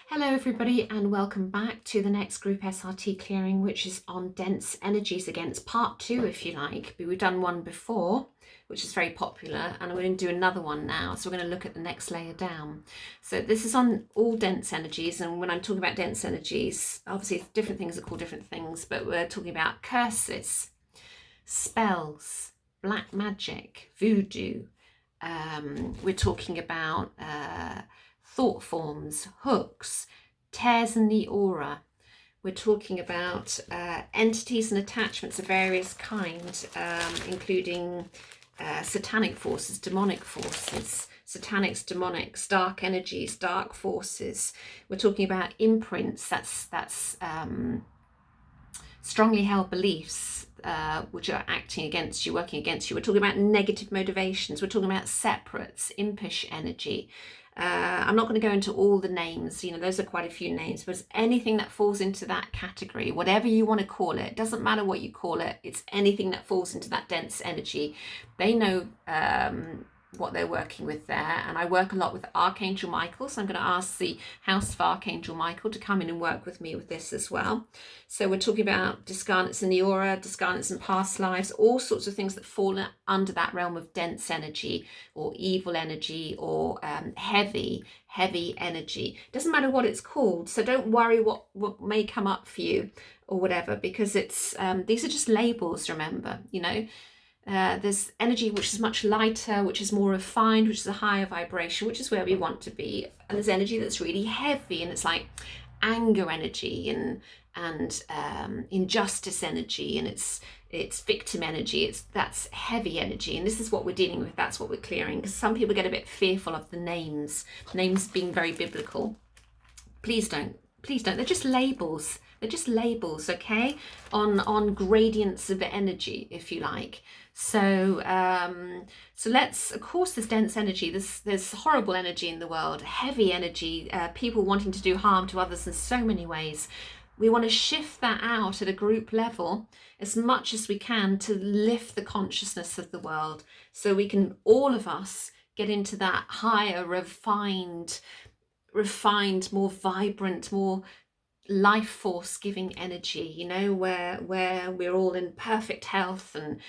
Hello everybody and welcome back to the next group SRT clearing, which is on dense energies against part 2 if you like. But we've done one before, which is very popular, and we're going to do another one now. So we're going to look at the next layer down. So this is on all dense energies, and when I'm talking about dense energies, obviously different things are called different things, but we're talking about curses, spells, black magic, voodoo. We're talking about thought forms, hooks, tears in the aura. We're talking about entities and attachments of various kinds, including satanic forces, demonic forces, satanics, demonics, dark energies, dark forces. We're talking about imprints, that's strongly held beliefs which are acting against you, working against you. We're talking about negative motivations. We're talking about separates, impish energy. I'm not going to go into all the names, those are quite a few names, but it's anything that falls into that category, whatever you want to call it. It doesn't matter what you call it, it's anything that falls into that dense energy. They know what they're working with there, and I work a lot with Archangel Michael, so I'm going to ask the House of Archangel Michael to come in and work with me with this as well. So we're talking about discarnates in the aura, discarnates in past lives, all sorts of things that fall under that realm of dense energy or evil energy or heavy energy. Doesn't matter what it's called, so don't worry what may come up for you or whatever, because it's these are just labels, remember. There's energy which is much lighter, which is more refined, which is a higher vibration, which is where we want to be. And there's energy that's really heavy, and it's like anger energy and injustice energy, and it's victim energy. That's heavy energy, and this is what we're dealing with. That's what we're clearing, because some people get a bit fearful of the names being very biblical. Please don't. They're just labels. Okay, on gradients of energy, if you like. So let's, of course, there's dense energy, there's horrible energy in the world, heavy energy, people wanting to do harm to others in so many ways. We want to shift that out at a group level as much as we can to lift the consciousness of the world, so we can, all of us, get into that higher, refined, more vibrant, more life force giving energy, where we're all in perfect health and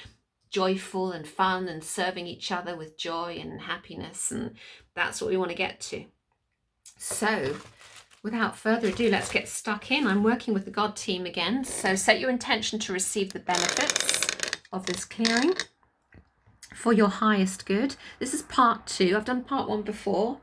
joyful and fun and serving each other with joy and happiness, and that's what we want to get to. So without further ado, let's get stuck in. I'm working with the God team again, so set your intention to receive the benefits of this clearing for your highest good. This is part 2. I've done part 1 before,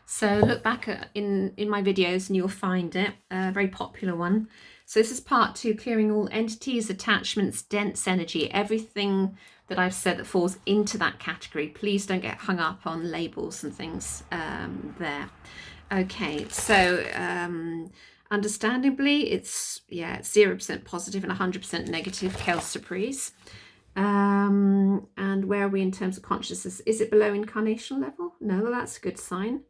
so look back in my videos and you'll find it, a very popular one. So this is part 2, clearing all entities, attachments, dense energy, everything that I've said that falls into that category. Please don't get hung up on labels and things there. Okay, so understandably, it's 0% positive and 100% negative, quelle surprise. And where are we in terms of consciousness? Is it below incarnational level? No, well, that's a good sign.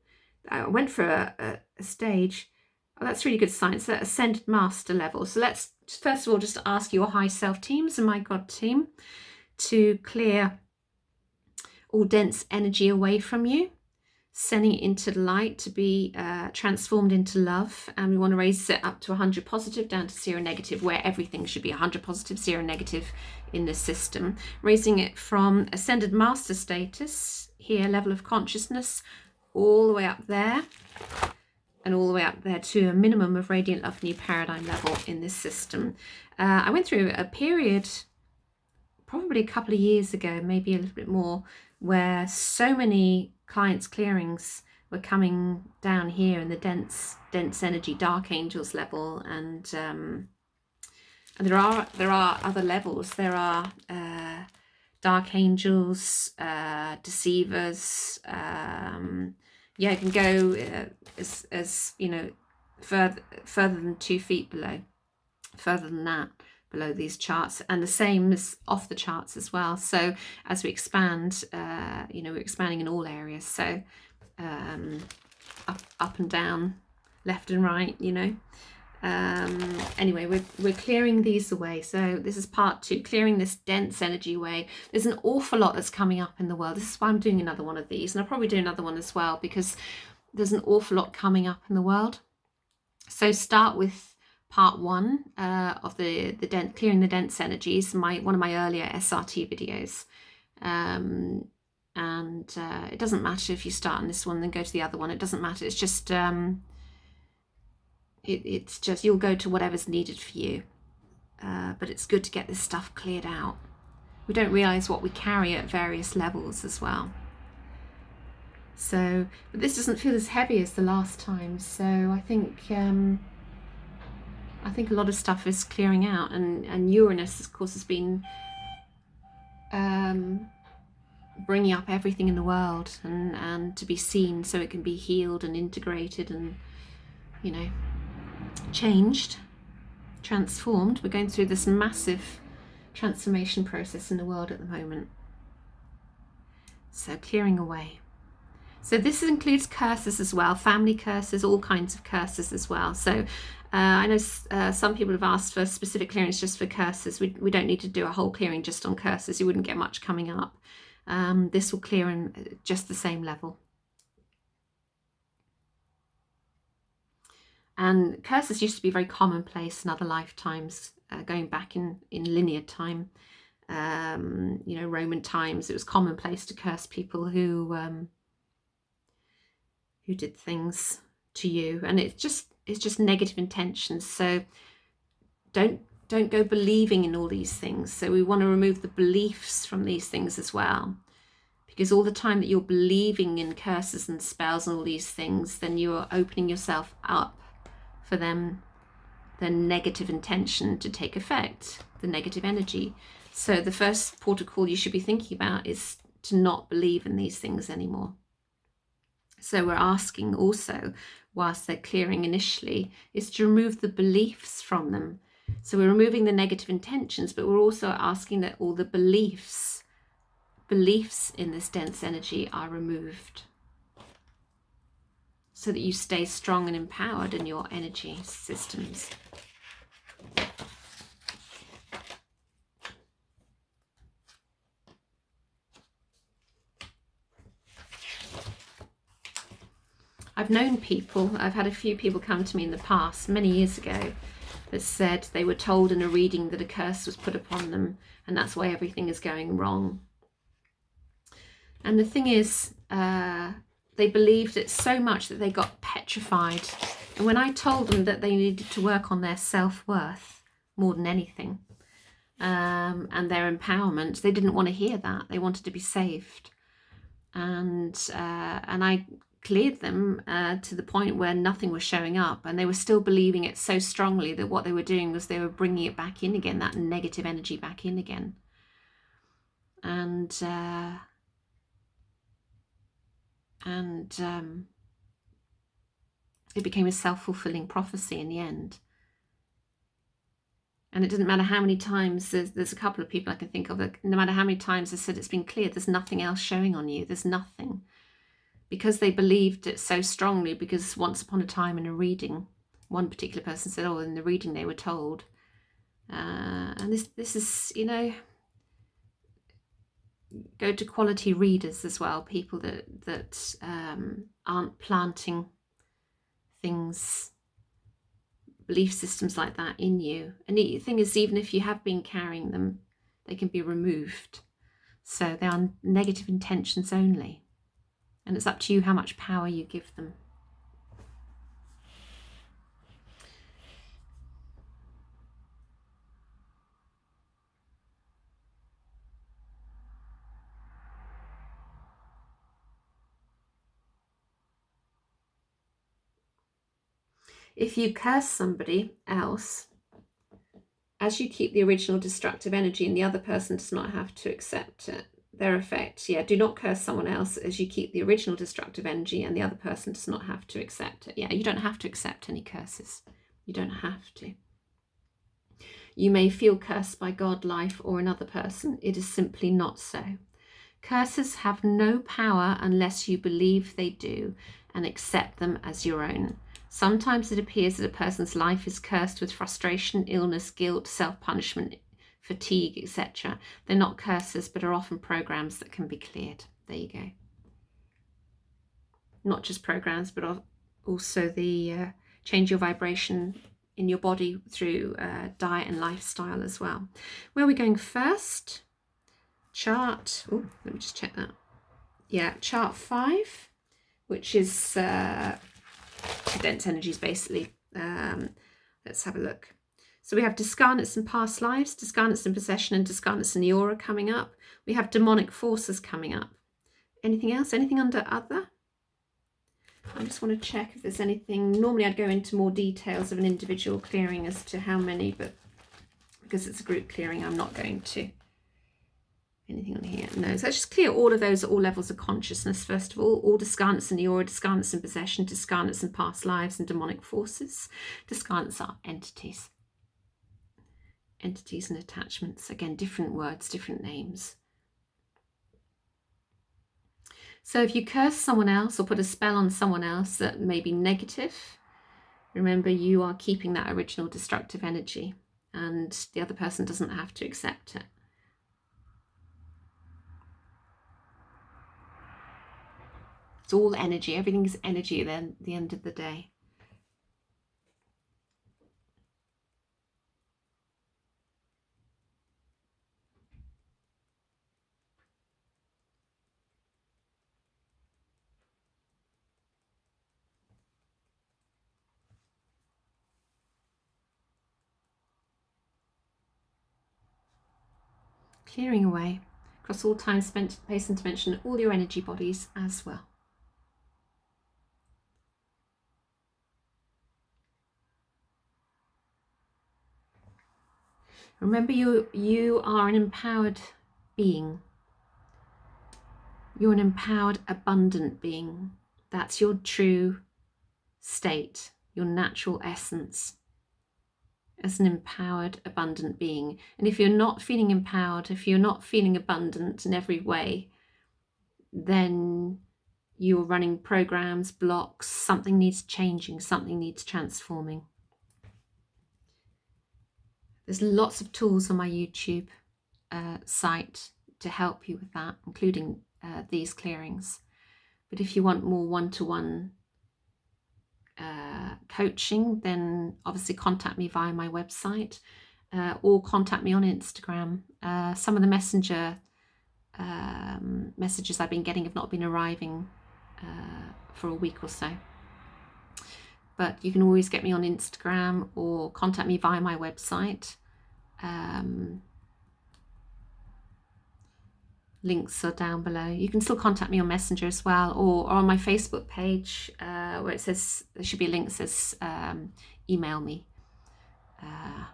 I went for a stage. Oh, that's really good sign. It's at ascended master level. So let's first of all just ask your high self teams and my God team to clear all dense energy away from you, sending it into the light to be transformed into love. And we want to raise it up to 100 positive, down to 0 negative, where everything should be 100 positive, 0 negative in the system. Raising it from ascended master status, here, level of consciousness, all the way up there, and all the way up there to a minimum of radiant love new paradigm level in this system. I went through a period probably a couple of years ago, maybe a little bit more, where so many clients' clearings were coming down here in the dense energy, dark angels level, and there are other levels. There are dark angels, deceivers. You can go as further than 2 feet below, further than that, below these charts, and the same as off the charts as well. So as we expand, we're expanding in all areas. So up and down, left and right, anyway, we're clearing these away. So this is part 2, clearing this dense energy away. There's an awful lot that's coming up in the world. This is why I'm doing another one of these, and I'll probably do another one as well, because there's an awful lot coming up in the world. So start with part 1 of the clearing the dense energies, one of my earlier SRT videos. It doesn't matter if you start on this one and then go to the other one. It doesn't matter. It's just it's just you'll go to whatever's needed for you. But it's good to get this stuff cleared out. We don't realize what we carry at various levels as well. So, but this doesn't feel as heavy as the last time. So I think a lot of stuff is clearing out, and Uranus, of course, has been bringing up everything in the world and to be seen, so it can be healed and integrated and, you know, changed, transformed. We're going through this massive transformation process in the world at the moment. So clearing away. So this includes curses as well, family curses, all kinds of curses as well. So I know some people have asked for specific clearance just for curses. We don't need to do a whole clearing just on curses. You wouldn't get much coming up. This will clear in just the same level. And curses used to be very commonplace in other lifetimes, going back in linear time. You know, Roman times, it was commonplace to curse people who did things to you, and it's just negative intentions. So don't go believing in all these things. So we want to remove the beliefs from these things as well, because all the time that you're believing in curses and spells and all these things, then you are opening yourself up for them, the negative intention to take effect, the negative energy. So the first port of call you should be thinking about is to not believe in these things anymore. So we're asking also, whilst they're clearing initially, is to remove the beliefs from them. So we're removing the negative intentions, but we're also asking that all the beliefs in this dense energy are removed, so that you stay strong and empowered in your energy systems. I've known people, I've had a few people come to me in the past, many years ago, that said they were told in a reading that a curse was put upon them, and that's why everything is going wrong. And the thing is, they believed it so much that they got petrified. And when I told them that they needed to work on their self-worth more than anything, and their empowerment, they didn't want to hear that. They wanted to be saved. And I cleared them to the point where nothing was showing up, and they were still believing it so strongly that what they were doing was they were bringing it back in again, that negative energy back in again. And it became a self-fulfilling prophecy in the end. And it doesn't matter how many times, there's a couple of people I can think of that no matter how many times I said it's been cleared, there's nothing else showing on you, there's nothing. Because they believed it so strongly, because once upon a time in a reading, one particular person said, oh, in the reading they were told. And this is, you know, go to quality readers as well, people that aren't planting things, belief systems like that in you. And the thing is, even if you have been carrying them, they can be removed. So they are negative intentions only. And it's up to you how much power you give them. If you curse somebody else, as you keep the original destructive energy and the other person does not have to accept it, their effect. Yeah, do not curse someone else as you keep the original destructive energy and the other person does not have to accept it. Yeah, you don't have to accept any curses. You don't have to. You may feel cursed by God, life, or another person. It is simply not so. Curses have no power unless you believe they do and accept them as your own. Sometimes it appears that a person's life is cursed with frustration, illness, guilt, self-punishment, fatigue, etc. They're not curses, but are often programs that can be cleared. There you go. Not just programs, but also the change your vibration in your body through diet and lifestyle as well. Where are we going first? Chart, oh, let me just check that. Yeah, chart 5, which is dense energies basically. Let's have a look. So we have discarnates and past lives, discarnates and possession, and discarnates in the aura coming up. We have demonic forces coming up. Anything else? Anything under other? I just want to check if there's anything. Normally I'd go into more details of an individual clearing as to how many, but because it's a group clearing, I'm not going to. Anything on here? No. So let's just clear all of those at all levels of consciousness. First of all discarnates in the aura, discarnates in possession, discarnates in past lives, and demonic forces. Discarnates are entities. Entities and attachments. Again, different words, different names. So if you curse someone else or put a spell on someone else that may be negative, remember you are keeping that original destructive energy, and the other person doesn't have to accept it. It's all energy. Everything is energy at the end of the day. Clearing away across all time, space and dimension, all your energy bodies as well. Remember, you are an empowered being. You're an empowered, abundant being. That's your true state, your natural essence as an empowered, abundant being. And if you're not feeling empowered, if you're not feeling abundant in every way, then you're running programs, blocks, something needs changing, something needs transforming. There's lots of tools on my YouTube site to help you with that, including these clearings. But if you want more one-to-one coaching, then obviously contact me via my website or contact me on Instagram. Some of the messenger messages I've been getting have not been arriving for a week or so. But you can always get me on Instagram or contact me via my website. Links are down below. You can still contact me on Messenger as well, or on my Facebook page where it says, there should be a link that says email me. I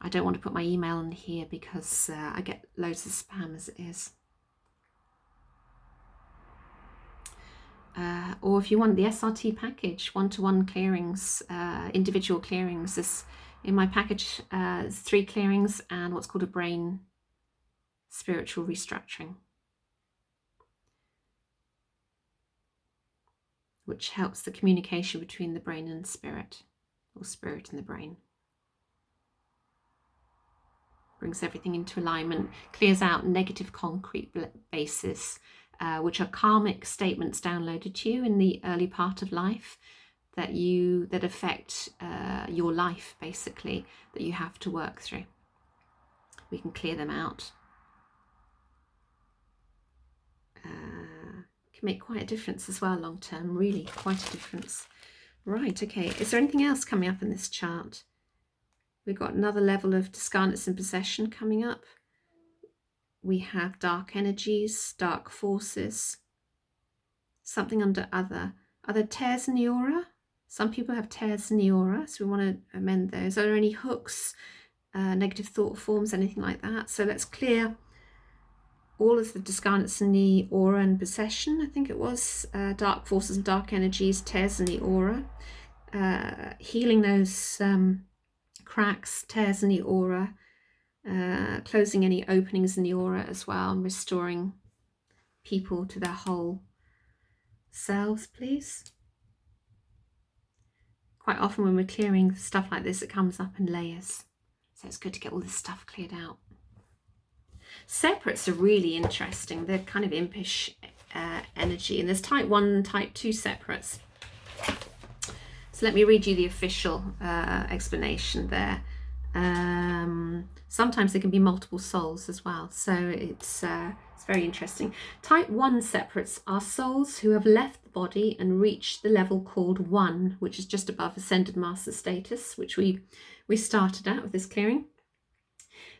don't want to put my email in here because I get loads of spam as it is. Or if you want the SRT package, one-to-one clearings, individual clearings, this in my package is 3 clearings and what's called a brain spiritual restructuring, which helps the communication between the brain and spirit, or spirit and the brain. Brings everything into alignment, clears out negative concrete bases, which are karmic statements downloaded to you in the early part of life that affect your life, basically, that you have to work through. We can clear them out. Can make quite a difference as well long term, really quite a difference. Right, okay, is there anything else coming up in this chart? We've got another level of discarnates and possession coming up. We have dark energies, dark forces, something under other. Are there tears in the aura? Some people have tears in the aura, so we want to amend those. Are there any hooks, negative thought forms, anything like that? So let's clear all of the discarnates in the aura and possession, I think it was, dark forces and dark energies, tears in the aura, healing those cracks, tears in the aura, closing any openings in the aura as well, and restoring people to their whole selves, please. Quite often when we're clearing stuff like this, it comes up in layers, so it's good to get all this stuff cleared out. Separates are really interesting. They're kind of impish energy, and there's type 1 and type 2 separates. So let me read you the official explanation there. Sometimes there can be multiple souls as well, so it's very interesting. Type 1 separates are souls who have left the body and reached the level called 1, which is just above ascended master status, which we started out with this clearing.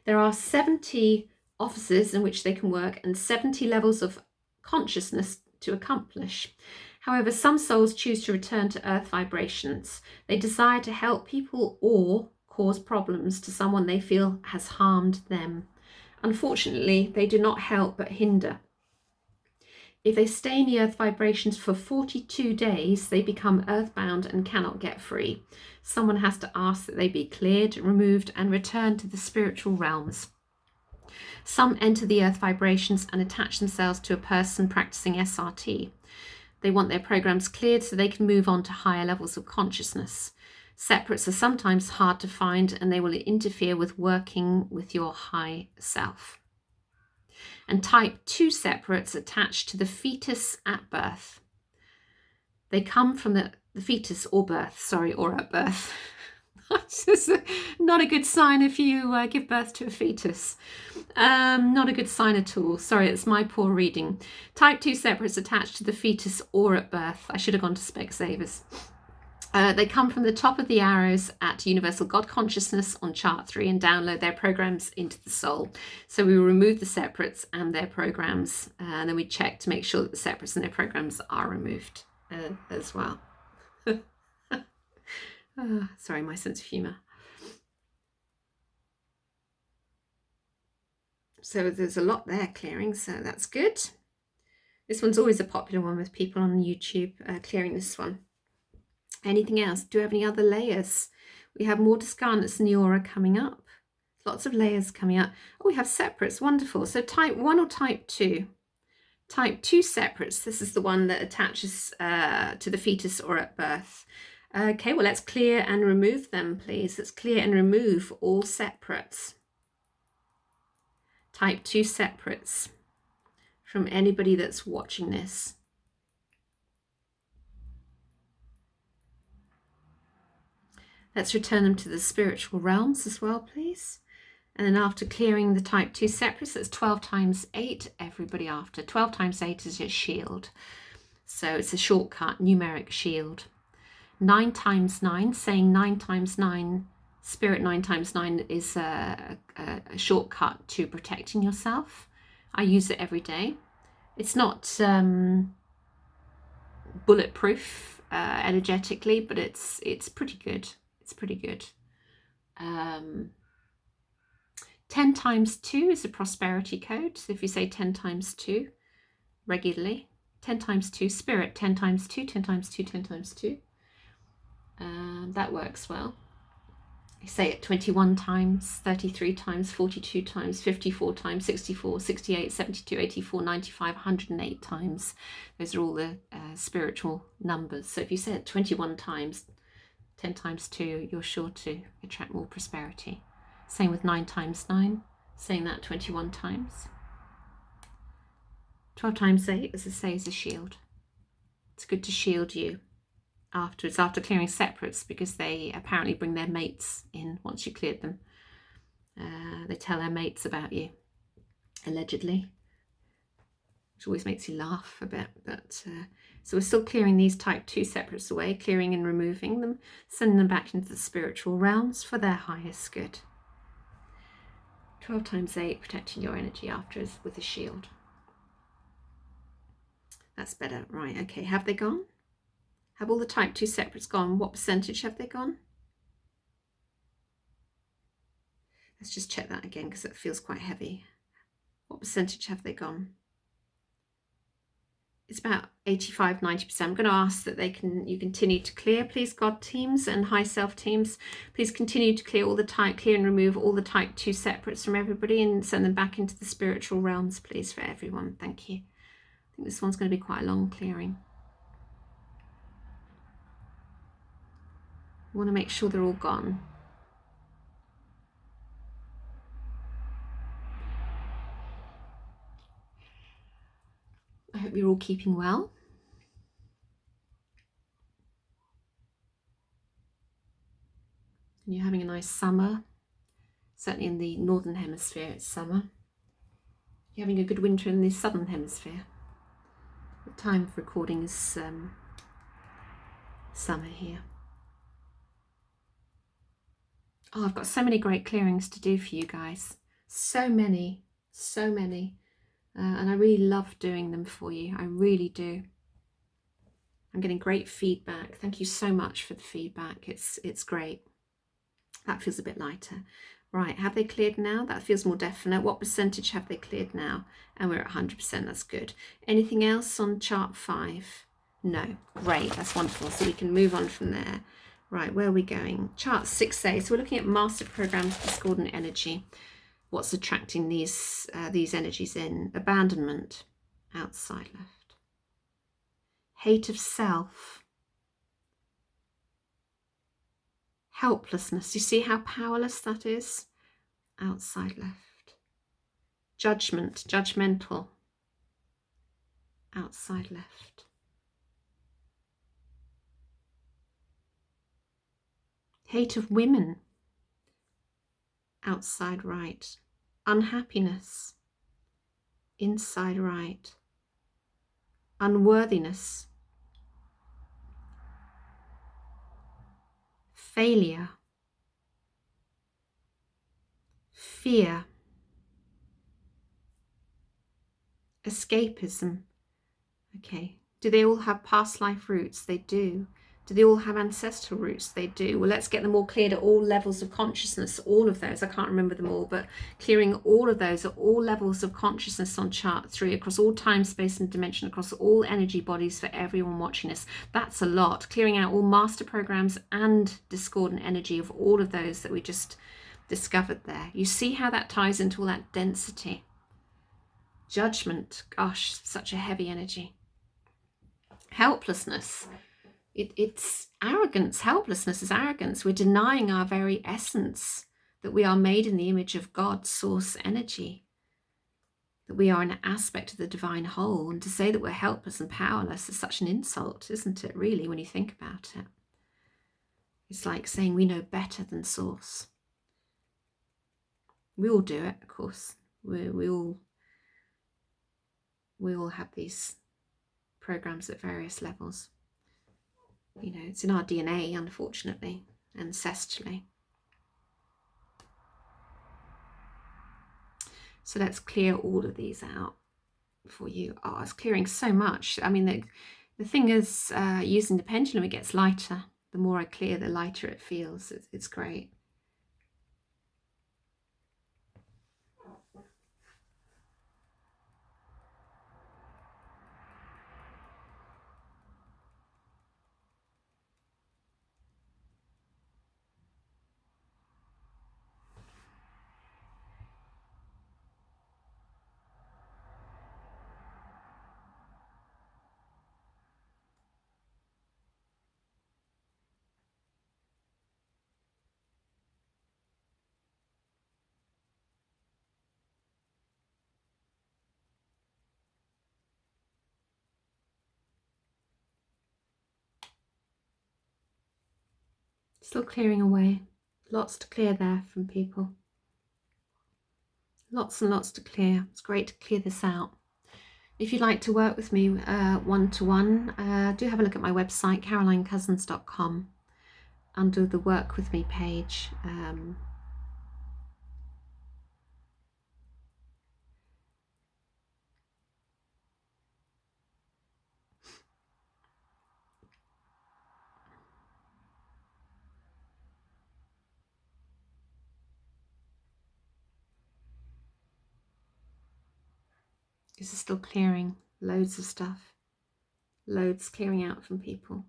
There are 70 offices in which they can work and 70 levels of consciousness to accomplish. However, some souls choose to return to earth vibrations. They desire to help people or cause problems to someone they feel has harmed them. Unfortunately, they do not help but hinder. If they stay in the earth vibrations for 42 days, they become earthbound and cannot get free. Someone has to ask that they be cleared, removed, and returned to the spiritual realms. Some enter the earth vibrations and attach themselves to a person practicing SRT. They want their programs cleared so they can move on to higher levels of consciousness. Separates are sometimes hard to find, and they will interfere with working with your high self. And type 2 separates attached to the fetus at birth. They come from the fetus or at birth. It's not a good sign if you give birth to a fetus. Not a good sign at all. Sorry, it's my poor reading. Type 2 separates attached to the fetus or at birth. I should have gone to Specsavers. They come from the top of the arrows at Universal God Consciousness on chart 3 and download their programs into the soul. So we will remove the separates and their programs, and then we check to make sure that the separates and their programs are removed as well. Sorry, my sense of humour. So there's a lot there clearing, so that's good. This one's always a popular one with people on YouTube, clearing this one. Anything else? Do we have any other layers? We have more discarnates in the aura coming up. Lots of layers coming up. Oh, we have separates. Wonderful. So type 1 or type 2? Type 2 separates. This is the one that attaches to the fetus or at birth. Okay, well, let's clear and remove them, please. Let's clear and remove all separates. Type 2 separates from anybody that's watching this. Let's return them to the spiritual realms as well, please. And then after clearing the type 2 separates, that's 12 times 8, everybody after. 12 times 8 is your shield. So it's a shortcut, numeric shield. 9 times 9, saying 9 times 9, spirit 9 times 9 is a shortcut to protecting yourself. I use it every day. It's not bulletproof energetically, but it's pretty good. It's pretty good. 10 times 2 is a prosperity code. So if you say 10 times 2 regularly, 10 times 2, spirit, 10 times 2, 10 times 2, 10 times 2. That works well. You say it 21 times, 33 times, 42 times, 54 times, 64, 68, 72, 84, 95, 108 times. Those are all the spiritual numbers. So if you say it 21 times, 10 times 2, you're sure to attract more prosperity. Same with 9 times 9, saying that 21 times. 12 times 8, as I say, is a shield. It's good to shield you afterwards, after clearing separates, because they apparently bring their mates in once you cleared them. They tell their mates about you, allegedly, which always makes you laugh a bit. But so we're still clearing these type 2 separates away, clearing and removing them, sending them back into the spiritual realms for their highest good. 12 times 8, protecting your energy afterwards with a shield. That's better. Right, okay, have they gone? Have all the type 2 separates gone? What percentage have they gone? Let's just check that again, because it feels quite heavy. What percentage have they gone? It's about 85, 90%. I'm going to ask that you continue to clear, please, God teams and high self teams. Please continue to clear and remove all the type 2 separates from everybody and send them back into the spiritual realms, please, for everyone. Thank you. I think this one's going to be quite a long clearing. I want to make sure they're all gone. I hope you're all keeping well. And you're having a nice summer. Certainly in the northern hemisphere it's summer. You're having a good winter in the southern hemisphere. The time of recording is summer here. Oh, I've got so many great clearings to do for you guys. So many. And I really love doing them for you. I really do. I'm getting great feedback. Thank you so much for the feedback. It's great. That feels a bit lighter. Right, have they cleared now? That feels more definite. What percentage have they cleared now? And we're at 100%, that's good. Anything else on chart 5? No, great, that's wonderful. So we can move on from there. Right, where are we going? Chart 6A, so we're looking at master programs, discordant energy. What's attracting these energies in? Abandonment, outside left. Hate of self. Helplessness. You see how powerless that is? Outside left. Judgment, judgmental. Outside left. Hate of women. Outside right. Unhappiness. Inside right. Unworthiness. Failure. Fear. Escapism. Okay. Do they all have past life roots? They do. Do they all have ancestral roots? They do. Well, let's get them all cleared at all levels of consciousness. All of those. I can't remember them all, but clearing all of those at all levels of consciousness on chart 3, across all time, space and dimension, across all energy bodies for everyone watching this. That's a lot. Clearing out all master programs and discordant energy of all of those that we just discovered there. You see how that ties into all that density. Judgment. Gosh, such a heavy energy. Helplessness. It's arrogance. Helplessness is arrogance. We're denying our very essence, that we are made in the image of God, source energy, that we are an aspect of the divine whole. And to say that we're helpless and powerless is such an insult, isn't it, really, when you think about it? It's like saying we know better than source. We all do it, of course. We all have these programs at various levels. You know, it's in our DNA, unfortunately, ancestrally. So let's clear all of these out for you. Oh, it's clearing so much. I mean, the thing is, using the pendulum, it gets lighter. The more I clear, the lighter it feels. It's great. Still clearing away. Lots to clear there from people. Lots and lots to clear. It's great to clear this out. If you'd like to work with me one-to-one, do have a look at my website, carolinecousins.com, under the Work With Me page. This is still clearing loads of stuff. Loads clearing out from people.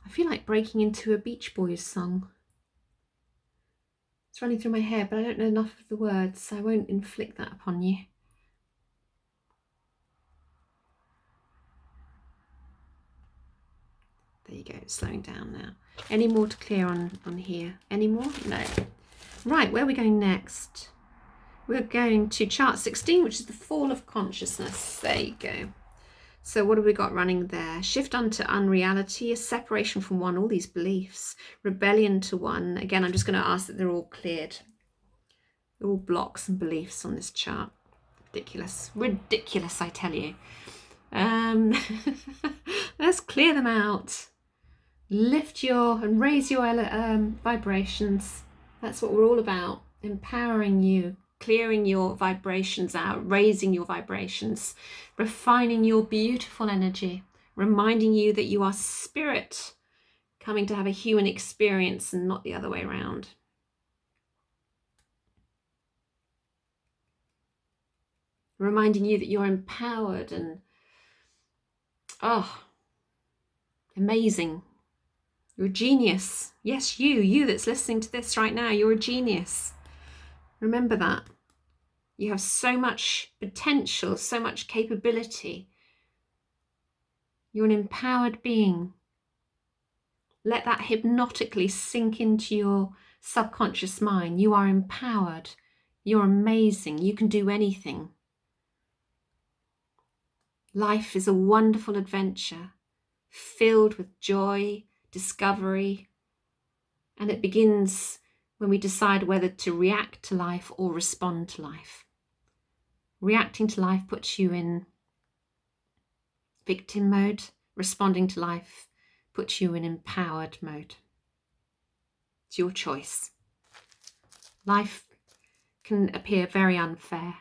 I feel like breaking into a Beach Boys song. It's running through my head, but I don't know enough of the words, so I won't inflict that upon you. There you go, it's slowing down now. Any more to clear on here? Any more? No. Right, where are we going next? We're going to chart 16, which is the fall of consciousness. There you go. So what have we got running there? Shift onto unreality, a separation from one, all these beliefs, rebellion to one. Again, I'm just going to ask that they're all cleared. They're all blocks and beliefs on this chart. Ridiculous. Ridiculous, I tell you. Let's clear them out. Lift your and raise your vibrations. That's what we're all about. Empowering you, clearing your vibrations out, raising your vibrations, refining your beautiful energy, reminding you that you are spirit coming to have a human experience and not the other way around. Reminding you that you're empowered and amazing. You're a genius. Yes, you that's listening to this right now, you're a genius. Remember that. You have so much potential, so much capability. You're an empowered being. Let that hypnotically sink into your subconscious mind. You are empowered. You're amazing. You can do anything. Life is a wonderful adventure, filled with joy, discovery, and it begins when we decide whether to react to life or respond to life. Reacting to life puts you in victim mode. Responding to life puts you in empowered mode. It's your choice. Life can appear very unfair.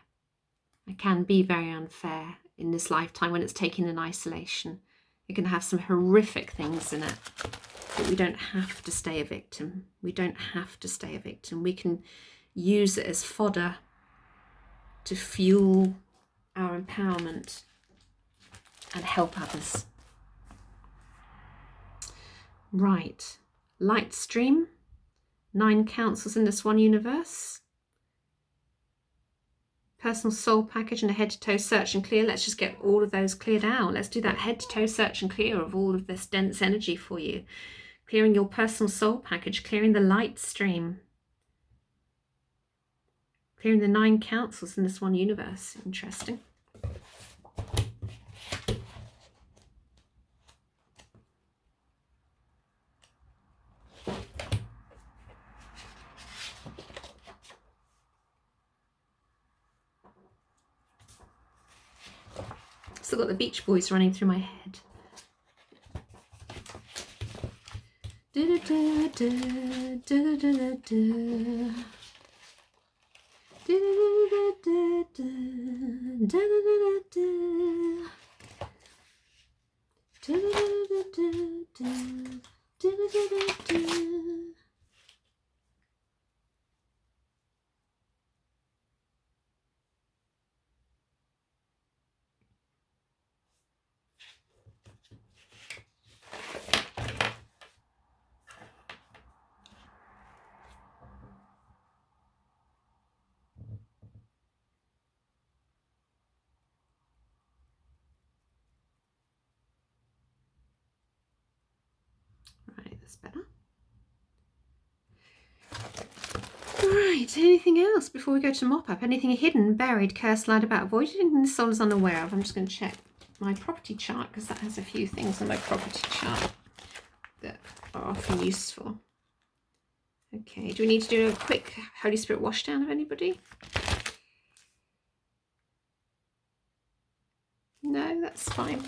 It can be very unfair in this lifetime when it's taken in isolation. It can have some horrific things in it. But we don't have to stay a victim. We don't have to stay a victim. We can use it as fodder to fuel our empowerment and help others. Right. Light stream. 9 councils in this one universe. Personal soul package and a head to toe search and clear. Let's just get all of those cleared out. Let's do that head to toe search and clear of all of this dense energy for you. Clearing your personal soul package, clearing the light stream, clearing the 9 councils in this one universe. Interesting. Still got the Beach Boys running through my head. Da, da, da, da, da, da, da. Da, da, da, da, da, da, da. Da, da, da, da, da, da, da, da. Right, that's better. Right, anything else before we go to mop up? Anything hidden, buried, cursed, lied about, avoided, anything the soul is unaware of? I'm just going to check my property chart because that has a few things on my property chart that are often useful. Okay, do we need to do a quick Holy Spirit washdown of anybody? No, that's fine.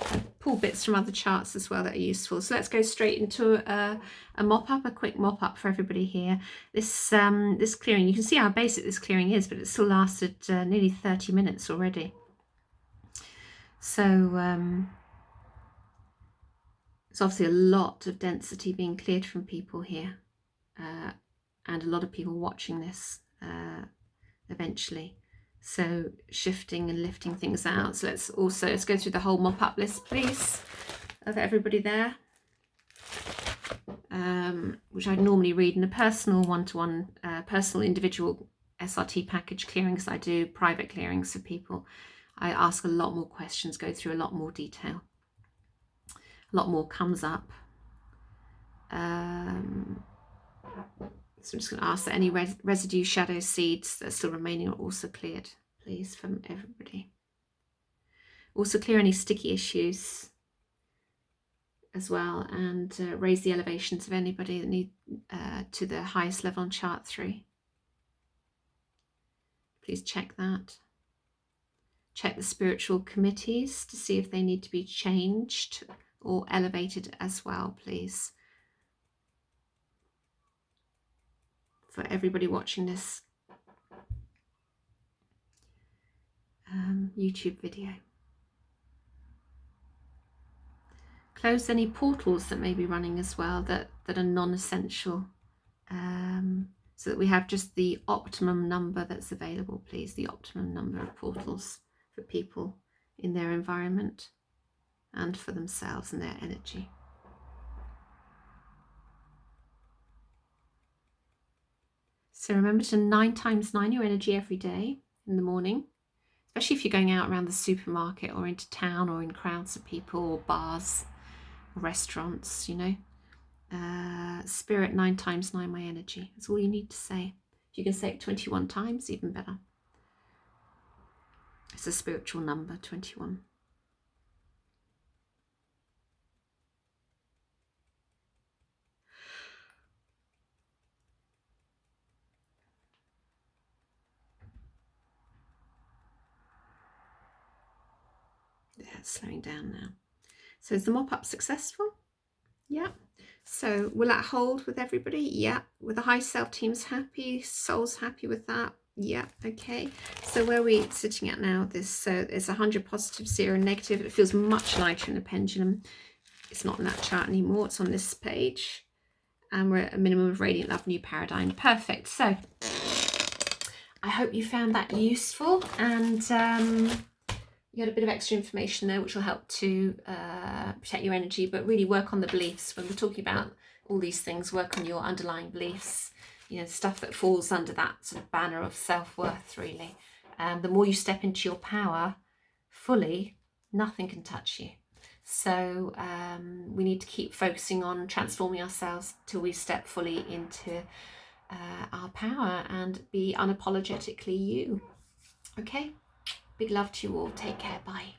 I pull bits from other charts as well that are useful. So let's go straight into a mop up, a quick mop up for everybody here. This this clearing, you can see how basic this clearing is, but it still lasted nearly 30 minutes already. So there's obviously a lot of density being cleared from people here, and a lot of people watching this eventually. So shifting and lifting things out. So let's go through the whole mop up list, please, of everybody there, which I normally read in a personal one-to-one, personal individual SRT package clearings. I do private clearings for people. I ask a lot more questions, go through a lot more detail. A lot more comes up. So I'm just going to ask that any residue, shadow, seeds that are still remaining are also cleared, please, from everybody. Also clear any sticky issues as well, and raise the elevations of anybody that need to the highest level on chart 3. Please check that. Check the spiritual committees to see if they need to be changed or elevated as well, please. For everybody watching this YouTube video. Close any portals that may be running as well that are non-essential, so that we have just the optimum number that's available, please. The optimum number of portals for people in their environment and for themselves and their energy. So remember to 9 times 9 your energy every day in the morning, especially if you're going out around the supermarket or into town or in crowds of people or bars or restaurants, you know. Spirit, 9 times 9 my energy. That's all you need to say. If you can say it 21 times, even better. It's a spiritual number, 21. Yeah, it's slowing down now. So is the mop up successful? Yeah. So will that hold with everybody? Yeah. With the high self team's happy, soul's happy with that? Yeah. Okay. So where are we sitting at now? This it's 100 positive, 0 negative. It feels much lighter in the pendulum. It's not in that chart anymore. It's on this page. And we're at a minimum of radiant love, new paradigm. Perfect. So I hope you found that useful, and you had a bit of extra information there which will help to protect your energy, but really work on the beliefs. When we're talking about all these things, work on your underlying beliefs, you know, stuff that falls under that sort of banner of self-worth, really. The more you step into your power fully, nothing can touch you. So we need to keep focusing on transforming ourselves till we step fully into our power and be unapologetically you. Okay? Big love to you all. Take care. Bye.